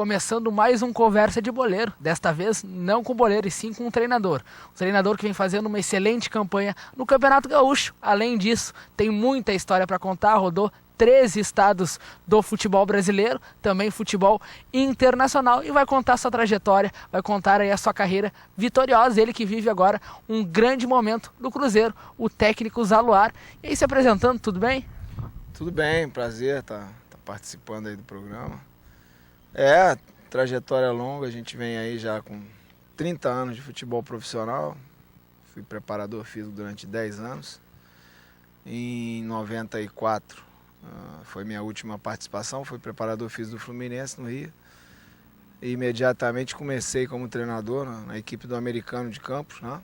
começando mais um Conversa de Boleiro, desta vez não com boleiro e sim com um treinador que vem fazendo uma excelente campanha no Campeonato Gaúcho. Além disso, tem muita história para contar, rodou 13 estados do futebol brasileiro, também futebol internacional, e vai contar sua trajetória, vai contar aí a sua carreira vitoriosa, ele que vive agora um grande momento do Cruzeiro, o técnico Zaluar. E aí, se apresentando, tudo bem? Tudo bem, prazer estar participando aí do programa. Trajetória longa, a gente vem aí já com 30 anos de futebol profissional, fui preparador físico durante 10 anos. Em 94 foi minha última participação, fui preparador físico do Fluminense no Rio. E imediatamente comecei como treinador na equipe do Americano de Campos, né?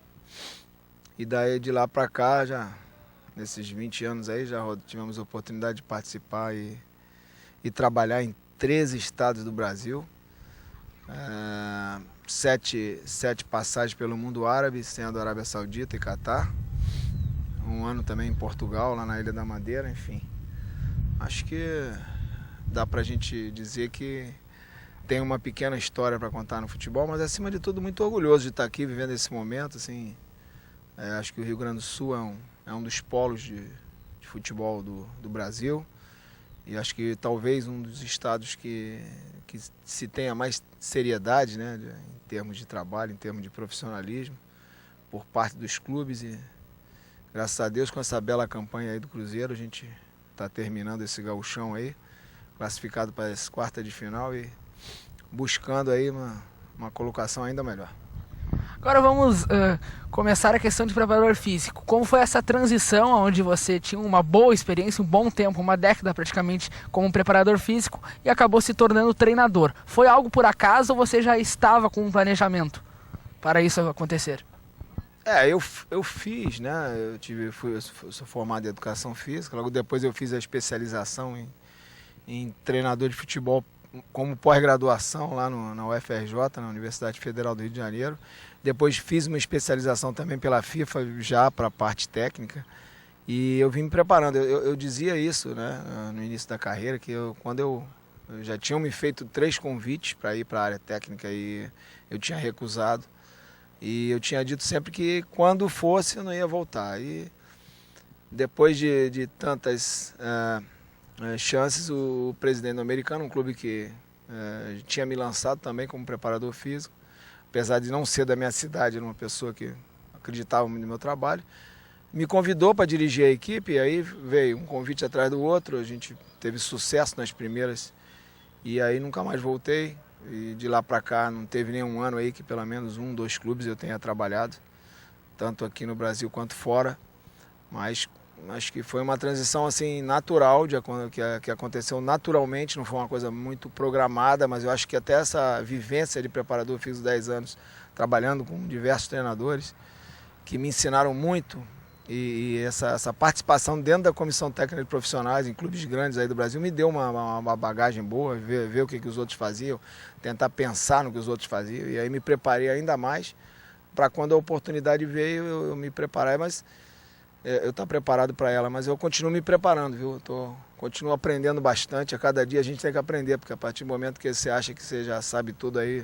E daí de lá para cá, já nesses 20 anos aí, já tivemos a oportunidade de participar e trabalhar em 13 estados do Brasil. Sete passagens pelo mundo árabe, sendo Arábia Saudita e Catar. Um ano também em Portugal, lá na Ilha da Madeira, enfim. Acho que dá pra gente dizer que tem uma pequena história para contar no futebol, mas acima de tudo muito orgulhoso de estar aqui vivendo esse momento. Assim, acho que o Rio Grande do Sul é um dos polos de futebol do Brasil. E acho que talvez um dos estados que se tenha mais seriedade, né, em termos de trabalho, em termos de profissionalismo, por parte dos clubes. E graças a Deus, com essa bela campanha aí do Cruzeiro, a gente está terminando esse gauchão aí, classificado para as quartas de final e buscando aí uma colocação ainda melhor. Agora vamos começar a questão de preparador físico. Como foi essa transição onde você tinha uma boa experiência, um bom tempo, uma década praticamente como preparador físico e acabou se tornando treinador? Foi algo por acaso ou você já estava com um planejamento para isso acontecer? Eu fiz, né? Eu sou formado em educação física, logo depois eu fiz a especialização em treinador de futebol como pós-graduação lá na UFRJ, na Universidade Federal do Rio de Janeiro. Depois fiz uma especialização também pela FIFA, já para a parte técnica, e eu vim me preparando. Eu dizia isso, né, no início da carreira, que quando eu já tinham me feito 3 convites para ir para a área técnica e eu tinha recusado. E eu tinha dito sempre que quando fosse eu não ia voltar. E depois de tantas chances, o presidente do Americano, um clube que tinha me lançado também como preparador físico, apesar de não ser da minha cidade, era uma pessoa que acreditava no meu trabalho, me convidou para dirigir a equipe. E aí veio um convite atrás do outro, a gente teve sucesso nas primeiras e aí nunca mais voltei. E de lá para cá não teve nenhum ano aí que pelo menos 1, 2 clubes eu tenha trabalhado, tanto aqui no Brasil quanto fora. Mas acho que foi uma transição assim natural, que aconteceu naturalmente, não foi uma coisa muito programada, mas eu acho que até essa vivência de preparador, fiz 10 anos trabalhando com diversos treinadores que me ensinaram muito. E essa participação dentro da comissão técnica de profissionais em clubes grandes aí do Brasil me deu uma bagagem boa, ver o que os outros faziam, tentar pensar no que os outros faziam. E aí me preparei ainda mais para quando a oportunidade veio eu me preparar. Mas eu estou preparado para ela, mas eu continuo me preparando, viu? Continuo aprendendo bastante. A cada dia a gente tem que aprender, porque a partir do momento que você acha que você já sabe tudo aí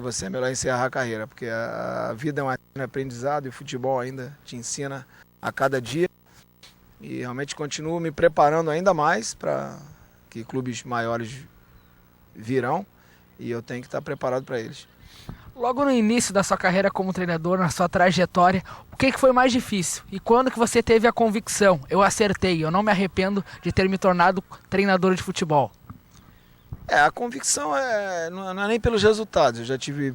você é melhor encerrar a carreira, porque a vida é um aprendizado e o futebol ainda te ensina a cada dia. E realmente continuo me preparando ainda mais para que clubes maiores virão e eu tenho que estar preparado para eles. Logo no início da sua carreira como treinador, na sua trajetória, o que foi mais difícil? E quando que você teve a convicção? Eu acertei, eu não me arrependo de ter me tornado treinador de futebol. A convicção não é nem pelos resultados. Eu já tive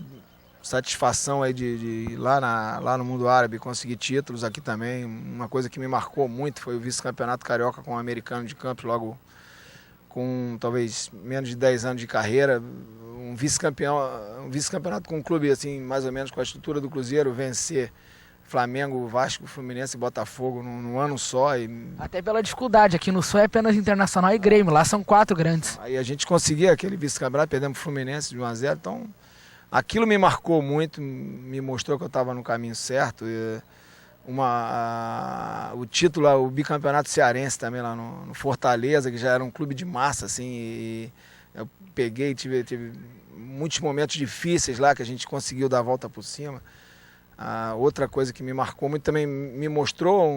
satisfação aí de ir lá no mundo árabe, conseguir títulos aqui também. Uma coisa que me marcou muito foi o vice-campeonato carioca com o Americano de Campos, logo com talvez menos de 10 anos de carreira. Um vice-campeonato com um clube assim, mais ou menos com a estrutura do Cruzeiro, vencer Flamengo, Vasco, Fluminense e Botafogo num ano só. Até pela dificuldade, aqui no Sul é apenas Internacional e Grêmio, lá são 4 grandes. Aí a gente conseguia aquele vice-campeonato, perdemos o Fluminense de 1-0, então aquilo me marcou muito, me mostrou que eu estava no caminho certo. O título, o bicampeonato cearense também lá no Fortaleza, que já era um clube de massa, assim, Eu peguei, tive muitos momentos difíceis lá que a gente conseguiu dar a volta por cima. Outra coisa que me marcou muito, também me mostrou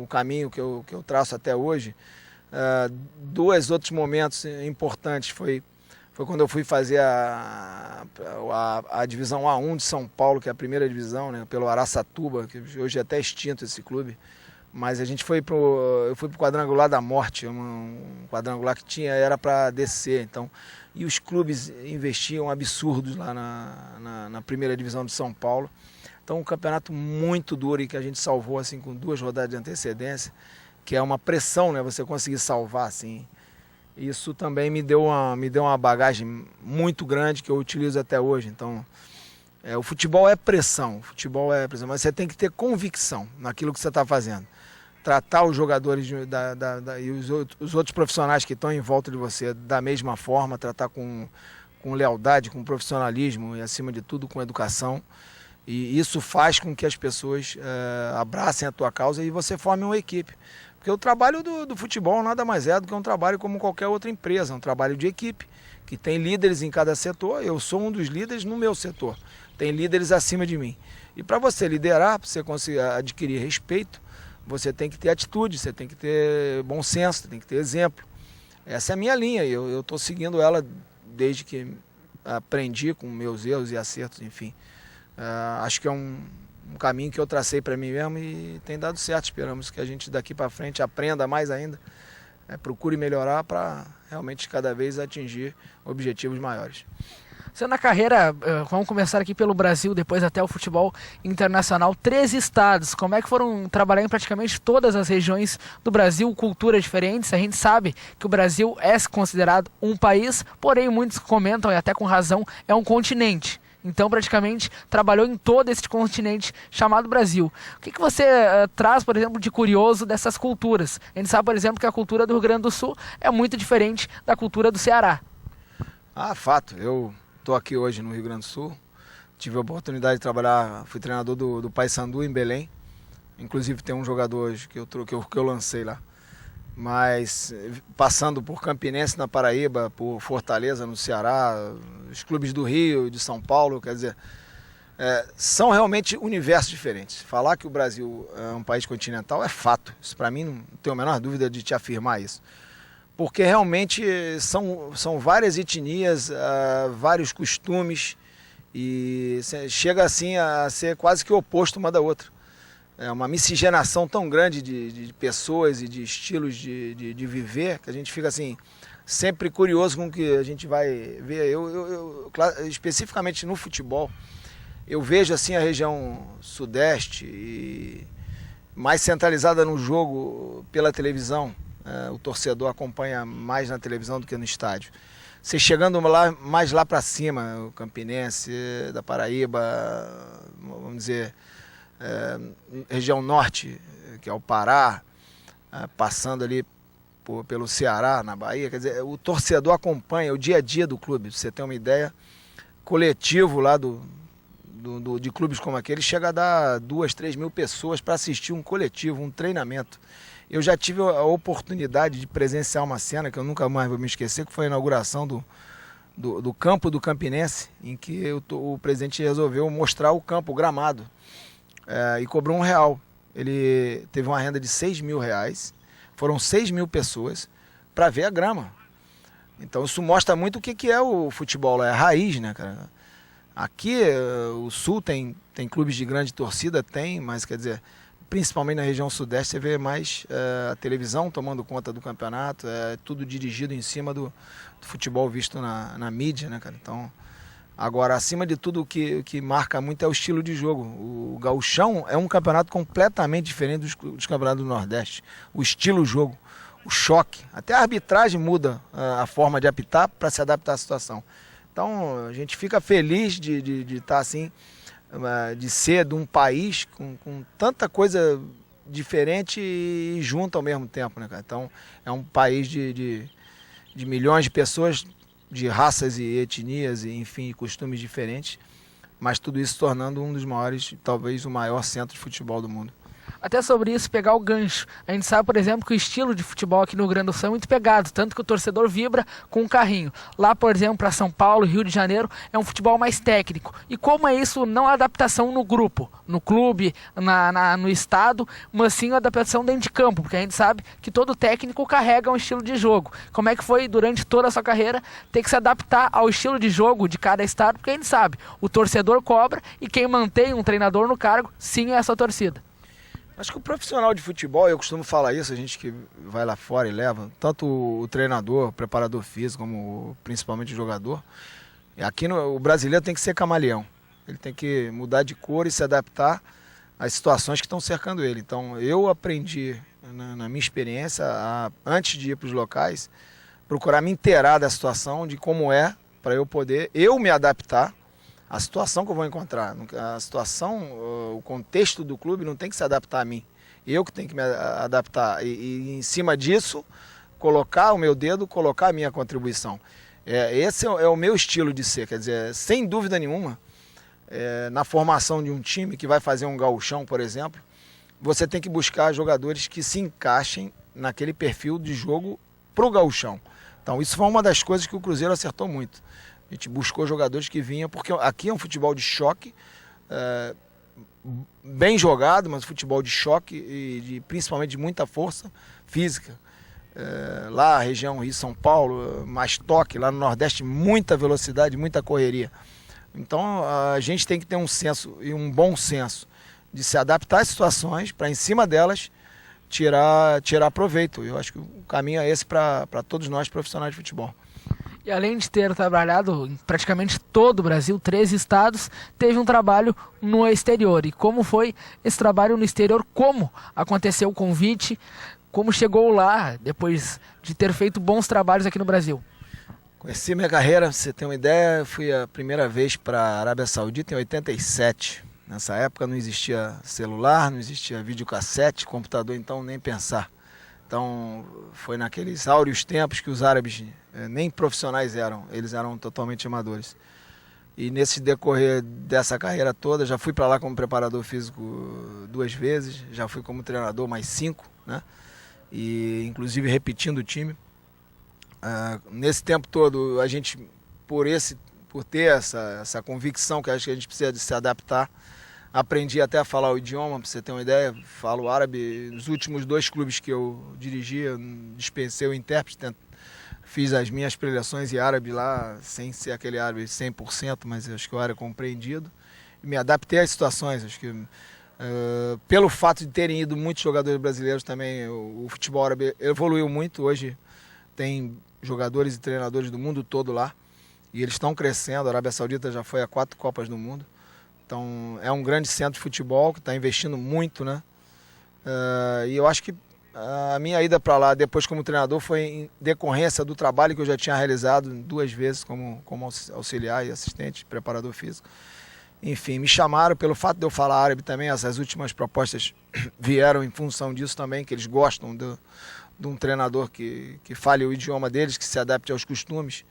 o caminho que eu traço até hoje. Dois outros momentos importantes foi quando eu fui fazer a divisão A1 de São Paulo, que é a primeira divisão, né, pelo Araçatuba, que hoje é até extinto esse clube. Mas a gente eu fui pro quadrangular da morte, um quadrangular que era para descer, então, e os clubes investiam absurdos lá na primeira divisão de São Paulo. Então, um campeonato muito duro e que a gente salvou assim com 2 rodadas de antecedência, que é uma pressão, né, você conseguir salvar assim. Isso também me deu uma bagagem muito grande que eu utilizo até hoje. Então, o futebol é pressão, mas você tem que ter convicção naquilo que você está fazendo. Tratar os jogadores e os outros profissionais que estão em volta de você da mesma forma, tratar com lealdade, com profissionalismo e, acima de tudo, com educação. E isso faz com que as pessoas abracem a tua causa e você forme uma equipe. Porque o trabalho do futebol nada mais é do que um trabalho como qualquer outra empresa, um trabalho de equipe, que tem líderes em cada setor. Eu sou um dos líderes no meu setor, tem líderes acima de mim. E para você liderar, para você conseguir adquirir respeito, você tem que ter atitude, você tem que ter bom senso, tem que ter exemplo. Essa é a minha linha, eu estou seguindo ela desde que aprendi com meus erros e acertos, enfim. Acho que é um caminho que eu tracei para mim mesmo e tem dado certo. Esperamos que a gente daqui para frente aprenda mais ainda, procure melhorar para realmente cada vez atingir objetivos maiores. Você na carreira, vamos começar aqui pelo Brasil, depois até o futebol internacional, 13 estados, como é que foram trabalhar em praticamente todas as regiões do Brasil, culturas diferentes? A gente sabe que o Brasil é considerado um país, porém muitos comentam, e até com razão, é um continente. Então, praticamente, trabalhou em todo esse continente chamado Brasil. O que você traz, por exemplo, de curioso dessas culturas? A gente sabe, por exemplo, que a cultura do Rio Grande do Sul é muito diferente da cultura do Ceará. Fato. Eu estou aqui hoje no Rio Grande do Sul. Tive a oportunidade de trabalhar, fui treinador do Paysandu em Belém. Inclusive tem um jogador hoje que eu lancei lá. Mas passando por Campinense na Paraíba, por Fortaleza no Ceará, os clubes do Rio, de São Paulo, quer dizer, são realmente universos diferentes. Falar que o Brasil é um país continental é fato. Isso para mim não tenho a menor dúvida de te afirmar isso. Porque realmente são várias etnias, vários costumes e chega assim a ser quase que o oposto uma da outra. É uma miscigenação tão grande de pessoas e de estilos de viver que a gente fica assim sempre curioso com o que a gente vai ver. Especificamente no futebol, eu vejo assim a região sudeste e mais centralizada no jogo pela televisão. O torcedor acompanha mais na televisão do que no estádio. Você chegando mais lá para cima, o Campinense, da Paraíba, vamos dizer, região norte, que é o Pará, passando ali pelo Ceará, na Bahia, quer dizer, o torcedor acompanha o dia a dia do clube. Pra você ter uma ideia, coletivo lá de clubes como aquele chega a dar 2, 3 mil pessoas para assistir um coletivo, um treinamento. Eu já tive a oportunidade de presenciar uma cena que eu nunca mais vou me esquecer, que foi a inauguração do campo do Campinense, em que o presidente resolveu mostrar o campo, o gramado, e cobrou R$1. Ele teve uma renda de R$6.000, foram 6 mil pessoas para ver a grama. Então isso mostra muito o que é o futebol, é a raiz, né, cara? Aqui o Sul tem clubes de grande torcida, mas quer dizer, principalmente na região sudeste, você vê mais a televisão tomando conta do campeonato, tudo dirigido em cima do futebol visto na mídia, né, cara? Então, agora, acima de tudo, o que marca muito é o estilo de jogo. O Gauchão é um campeonato completamente diferente dos campeonatos do Nordeste. O estilo jogo, o choque, até a arbitragem muda a forma de apitar para se adaptar à situação. Então, a gente fica feliz de estar assim, de ser de um país com tanta coisa diferente e junto ao mesmo tempo, né, cara? Então, é um país de milhões de pessoas, de raças e etnias, e, enfim, costumes diferentes, mas tudo isso tornando um dos maiores, talvez o maior centro de futebol do mundo. Até sobre isso, pegar o gancho. A gente sabe, por exemplo, que o estilo de futebol aqui no Rio Grande do Sul é muito pegado, tanto que o torcedor vibra com o carrinho. Lá, por exemplo, para São Paulo, Rio de Janeiro, é um futebol mais técnico. E como é isso, não a adaptação no grupo, no clube, no estado, mas sim a adaptação dentro de campo, porque a gente sabe que todo técnico carrega um estilo de jogo. Como é que foi, durante toda a sua carreira, ter que se adaptar ao estilo de jogo de cada estado, porque a gente sabe, o torcedor cobra e quem mantém um treinador no cargo, sim, é essa torcida. Acho que o profissional de futebol, eu costumo falar isso, a gente que vai lá fora e leva, tanto o treinador, o preparador físico, como principalmente o jogador, aqui o brasileiro tem que ser camaleão. Ele tem que mudar de cor e se adaptar às situações que estão cercando ele. Então, eu aprendi, na minha experiência, antes de ir para os locais, procurar me inteirar da situação, de como é, para eu poder me adaptar à situação que eu vou encontrar. A situação, o contexto do clube não tem que se adaptar a mim. Eu que tenho que me adaptar. E em cima disso, colocar o meu dedo, colocar a minha contribuição. Esse é o meu estilo de ser. Quer dizer, sem dúvida nenhuma, na formação de um time que vai fazer um gauchão, por exemplo, você tem que buscar jogadores que se encaixem naquele perfil de jogo para o gauchão. Então, isso foi uma das coisas que o Cruzeiro acertou muito. A gente buscou jogadores que vinham, porque aqui é um futebol de choque, bem jogado, mas futebol de choque e principalmente de muita força física. Lá, a região Rio-São Paulo, mais toque, lá no Nordeste, muita velocidade, muita correria. Então, a gente tem que ter um senso e um bom senso de se adaptar às situações, para em cima delas tirar proveito. Eu acho que o caminho é esse para todos nós profissionais de futebol. E além de ter trabalhado em praticamente todo o Brasil, 13 estados, teve um trabalho no exterior. E como foi esse trabalho no exterior? Como aconteceu o convite? Como chegou lá, depois de ter feito bons trabalhos aqui no Brasil? Conheci minha carreira, pra você ter uma ideia, fui a primeira vez para a Arábia Saudita em 87. Nessa época não existia celular, não existia videocassete, computador, então nem pensar. Então, foi naqueles áureos tempos que os árabes nem profissionais eram, eles eram totalmente amadores. E nesse decorrer dessa carreira toda, já fui para lá como preparador físico 2 vezes, já fui como treinador mais 5, né? E inclusive repetindo o time. Nesse tempo todo, a gente, por ter essa convicção que acho que a gente precisa de se adaptar, aprendi até a falar o idioma, para você ter uma ideia, falo árabe. Nos últimos 2 clubes que eu dirigi, eu dispensei o intérprete, fiz as minhas preleções em árabe lá, sem ser aquele árabe 100%, mas acho que eu era compreendido. E me adaptei às situações, acho que pelo fato de terem ido muitos jogadores brasileiros também, o futebol árabe evoluiu muito. Hoje tem jogadores e treinadores do mundo todo lá, e eles estão crescendo. A Arábia Saudita já foi a 4 Copas do Mundo. Então, é um grande centro de futebol que está investindo muito, né? E eu acho que a minha ida para lá, depois como treinador, foi em decorrência do trabalho que eu já tinha realizado 2 vezes como auxiliar e assistente, preparador físico. Enfim, me chamaram pelo fato de eu falar árabe também. Essas últimas propostas vieram em função disso também, que eles gostam de um treinador que fale o idioma deles, que se adapte aos costumes.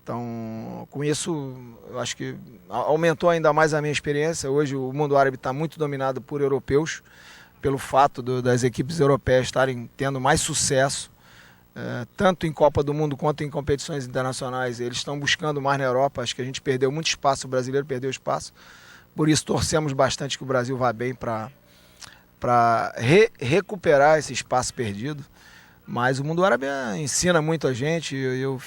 Então, com isso, eu acho que aumentou ainda mais a minha experiência. Hoje o mundo árabe está muito dominado por europeus, pelo fato das equipes europeias estarem tendo mais sucesso, tanto em Copa do Mundo quanto em competições internacionais. Eles estão buscando mais na Europa. Acho que a gente perdeu muito espaço, o brasileiro perdeu espaço. Por isso, torcemos bastante que o Brasil vá bem para recuperar esse espaço perdido. Mas o mundo árabe ensina muito a gente. Eu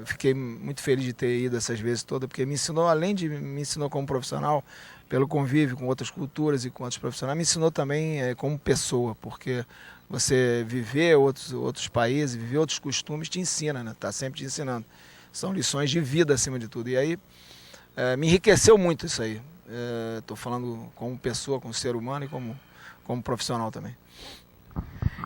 fiquei muito feliz de ter ido essas vezes todas, porque me ensinou, além de me ensinou como profissional, pelo convívio com outras culturas e com outros profissionais, me ensinou também como pessoa, porque você viver outros países, viver outros costumes te ensina, né? Tá sempre te ensinando. São lições de vida acima de tudo. E aí me enriqueceu muito isso aí. Estou falando como pessoa, como ser humano e como profissional também.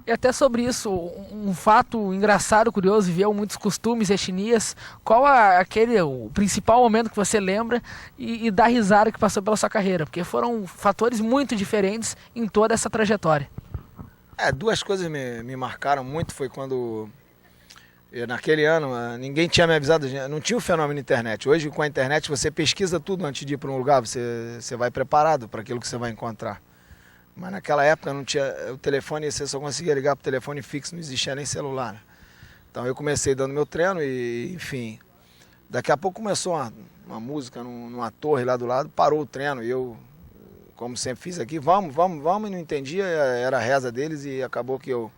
E até sobre isso, um fato engraçado, curioso, viveu muitos costumes, etnias. Qual o principal momento que você lembra e dá risada que passou pela sua carreira? Porque foram fatores muito diferentes em toda essa trajetória. 2 coisas me marcaram muito. Foi quando, naquele ano, ninguém tinha me avisado, não tinha o fenômeno internet. Hoje, com a internet, você pesquisa tudo antes de ir para um lugar, você vai preparado para aquilo que você vai encontrar. Mas naquela época não tinha, o telefone, você só conseguia ligar para o telefone fixo, não existia nem celular, né? Então eu comecei dando meu treino e, enfim, daqui a pouco começou uma música numa torre lá do lado, parou o treino e eu, como sempre fiz aqui, vamos, e não entendia, era a reza deles e acabou que eu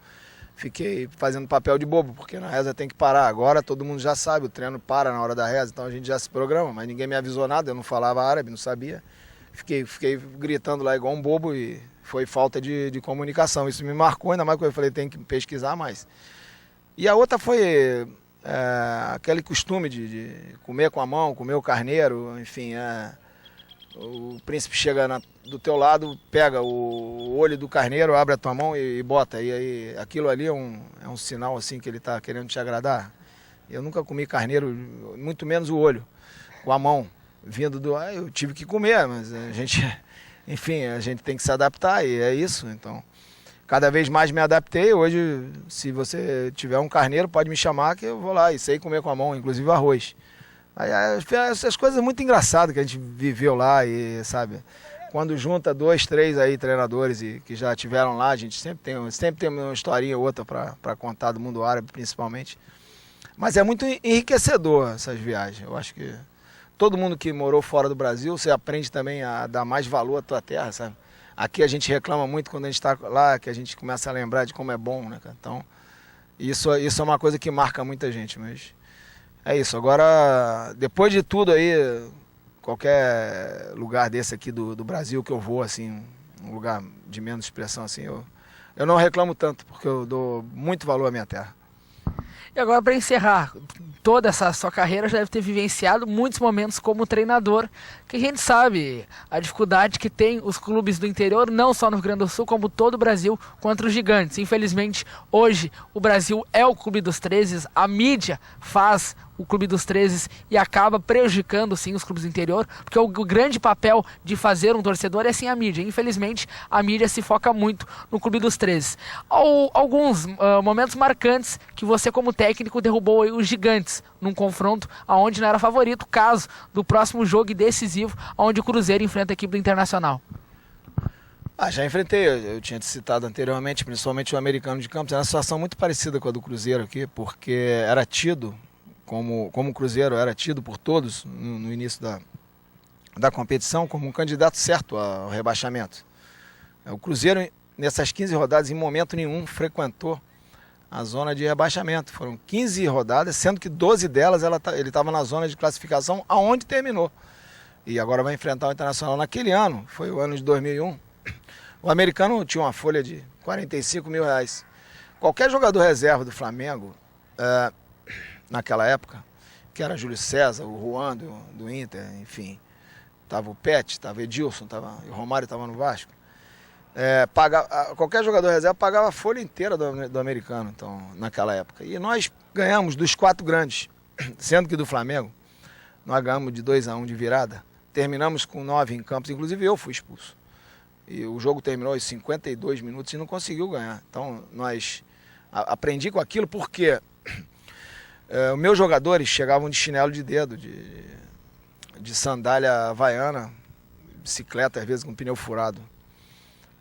fiquei fazendo papel de bobo, porque na reza tem que parar. Agora todo mundo já sabe, o treino para na hora da reza, então a gente já se programa, mas ninguém me avisou nada, eu não falava árabe, não sabia. Fiquei gritando lá igual um bobo e foi falta de comunicação. Isso me marcou, ainda mais que eu falei, tem que pesquisar mais. E a outra foi aquele costume de comer com a mão, comer o carneiro, enfim. O príncipe chega do teu lado, pega o olho do carneiro, abre a tua mão e bota. E aí aquilo ali é um sinal assim que ele está querendo te agradar. Eu nunca comi carneiro, muito menos o olho, com a mão. Vindo eu tive que comer, mas a gente, enfim, a gente tem que se adaptar e é isso. Então, cada vez mais me adaptei. Hoje, se você tiver um carneiro, pode me chamar que eu vou lá e sei comer com a mão, inclusive arroz. Aí, essas coisas muito engraçadas que a gente viveu lá e, sabe, quando junta 2, 3 aí treinadores que já tiveram lá, a gente sempre tem uma historinha ou outra para contar do mundo árabe, principalmente. Mas é muito enriquecedor essas viagens. Eu acho que todo mundo que morou fora do Brasil, você aprende também a dar mais valor à tua terra, sabe? Aqui a gente reclama muito quando a gente está lá, que a gente começa a lembrar de como é bom, né, cara? Então, isso é uma coisa que marca muita gente, mas é isso. Agora, depois de tudo aí, qualquer lugar desse aqui do Brasil que eu vou, assim, um lugar de menos expressão, assim, eu não reclamo tanto, porque eu dou muito valor à minha terra. E agora, para encerrar, toda essa sua carreira já deve ter vivenciado muitos momentos como treinador, que a gente sabe a dificuldade que tem os clubes do interior, não só no Rio Grande do Sul, como todo o Brasil, contra os gigantes. Infelizmente, hoje o Brasil é o Clube dos 13, a mídia faz o Clube dos 13 e acaba prejudicando sim os clubes do interior, porque o grande papel de fazer um torcedor é sim a mídia. Infelizmente, a mídia se foca muito no Clube dos 13. Alguns momentos marcantes que você como técnico derrubou aí os gigantes num confronto aonde não era favorito, caso do próximo jogo decisivo, onde o Cruzeiro enfrenta a equipe do Internacional. Já enfrentei, eu tinha te citado anteriormente, principalmente o Americano de Campos, era uma situação muito parecida com a do Cruzeiro aqui, porque era tido, como o Cruzeiro era tido por todos no início da competição, como um candidato certo ao rebaixamento. O Cruzeiro, nessas 15 rodadas, em momento nenhum, frequentou a zona de rebaixamento. Foram 15 rodadas, sendo que 12 delas ele estava na zona de classificação, aonde terminou. E agora vai enfrentar o Internacional naquele ano, foi o ano de 2001. O Americano tinha uma folha de R$45 mil. Qualquer jogador reserva do Flamengo, naquela época, que era Júlio César, o Juan do Inter, enfim, estava o Pet, estava o Edilson, o Romário estava no Vasco. Qualquer jogador reserva pagava a folha inteira do Americano, então, naquela época. E nós ganhamos dos 4 grandes, sendo que do Flamengo, nós ganhamos de 2-1 de virada. Terminamos com 9 em campos, inclusive eu fui expulso. E o jogo terminou em 52 minutos e não conseguiu ganhar. Então, aprendi com aquilo porque os meus jogadores chegavam de chinelo de dedo, de sandália havaiana, bicicleta, às vezes com pneu furado.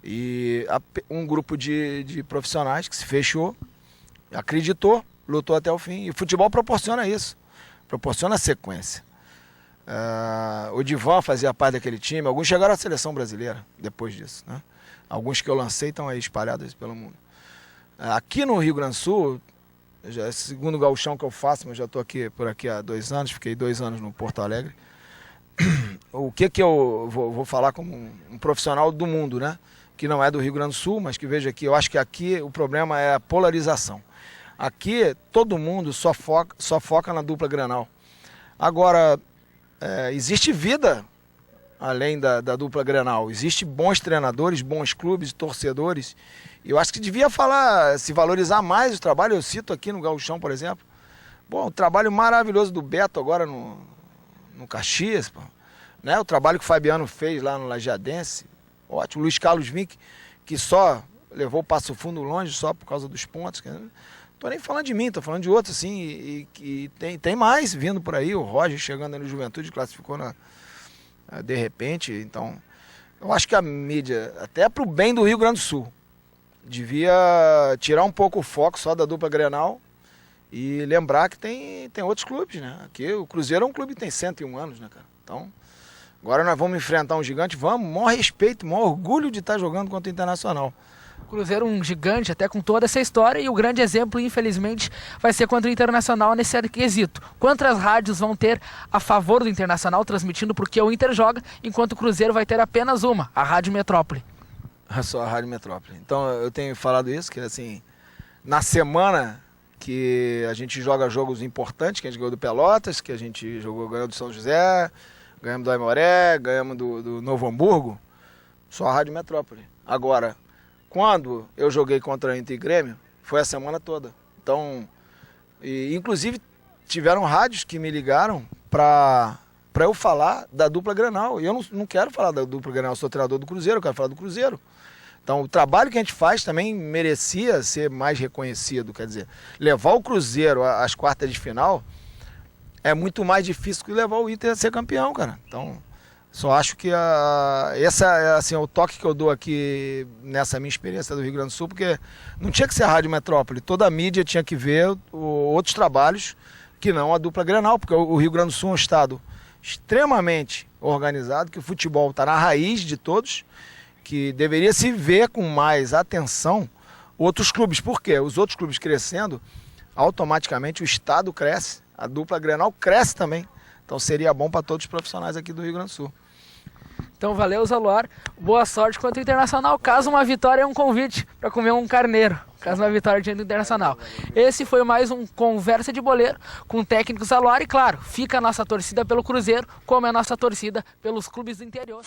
E um grupo de profissionais que se fechou, acreditou, lutou até o fim. E o futebol proporciona isso, proporciona sequência. O Divan fazia parte daquele time, alguns chegaram à seleção brasileira depois disso, né? Alguns que eu lancei estão aí espalhados pelo mundo. Aqui no Rio Grande do Sul, já é o segundo gauchão que eu faço, mas já estou por aqui há 2 anos, fiquei 2 anos no Porto Alegre. O que eu vou falar como um profissional do mundo, né? Que não é do Rio Grande do Sul, mas que veja aqui, eu acho que aqui o problema é a polarização. Aqui todo mundo só foca na dupla Grenal. Agora, existe vida além da dupla Grenal. Existem bons treinadores, bons clubes, torcedores. E eu acho que devia se valorizar mais o trabalho. Eu cito aqui no Gauchão, por exemplo. Bom, o trabalho maravilhoso do Beto agora no Caxias, pô, né? O trabalho que o Fabiano fez lá no Lajeadense. Ótimo. Luiz Carlos Vinck, que só levou o Passo Fundo longe só por causa dos pontos. Não tô nem falando de mim, tô falando de outros, assim, e tem mais vindo por aí. O Roger chegando aí no Juventude, classificou de repente. Então, Eu acho que a mídia, até pro bem do Rio Grande do Sul, devia tirar um pouco o foco só da dupla Grenal e lembrar que tem outros clubes, né? Aqui o Cruzeiro é um clube que tem 101 anos, né, cara? Então, agora nós vamos enfrentar um gigante, vamos, maior respeito, maior orgulho de estar jogando contra o Internacional. O Cruzeiro um gigante, até com toda essa história, e o grande exemplo, infelizmente, vai ser contra o Internacional nesse quesito. Quantas rádios vão ter a favor do Internacional, transmitindo porque o Inter joga, enquanto o Cruzeiro vai ter apenas uma, a Rádio Metrópole. Só a Rádio Metrópole. Então eu tenho falado isso, que assim, na semana que a gente joga jogos importantes, que a gente ganhou do Pelotas, que a gente ganhou do São José, ganhamos do Aimoré, ganhamos do Novo Hamburgo, só a Rádio Metrópole. Agora, quando eu joguei contra a Inter e Grêmio, foi a semana toda. Então, inclusive tiveram rádios que me ligaram para eu falar da dupla Grenal. E eu não quero falar da dupla Grenal, eu sou treinador do Cruzeiro, eu quero falar do Cruzeiro. Então, o trabalho que a gente faz também merecia ser mais reconhecido. Quer dizer, levar o Cruzeiro às quartas de final é muito mais difícil que levar o Inter a ser campeão, cara. Então, só acho que esse é assim, o toque que eu dou aqui nessa minha experiência do Rio Grande do Sul, porque não tinha que ser a Rádio Metrópole, toda a mídia tinha que ver outros trabalhos que não a dupla Grenal, porque o Rio Grande do Sul é um estado extremamente organizado, que o futebol está na raiz de todos, que deveria se ver com mais atenção outros clubes. Por quê? Os outros clubes crescendo, automaticamente o estado cresce, a dupla Grenal cresce também. Então seria bom para todos os profissionais aqui do Rio Grande do Sul. Então valeu, Zaluar. Boa sorte contra o Internacional. Caso uma vitória, é um convite para comer um carneiro. Caso uma vitória diante do Internacional. Esse foi mais um Conversa de Boleiro com o técnico Zaluar. E claro, fica a nossa torcida pelo Cruzeiro, como é a nossa torcida pelos clubes do interior.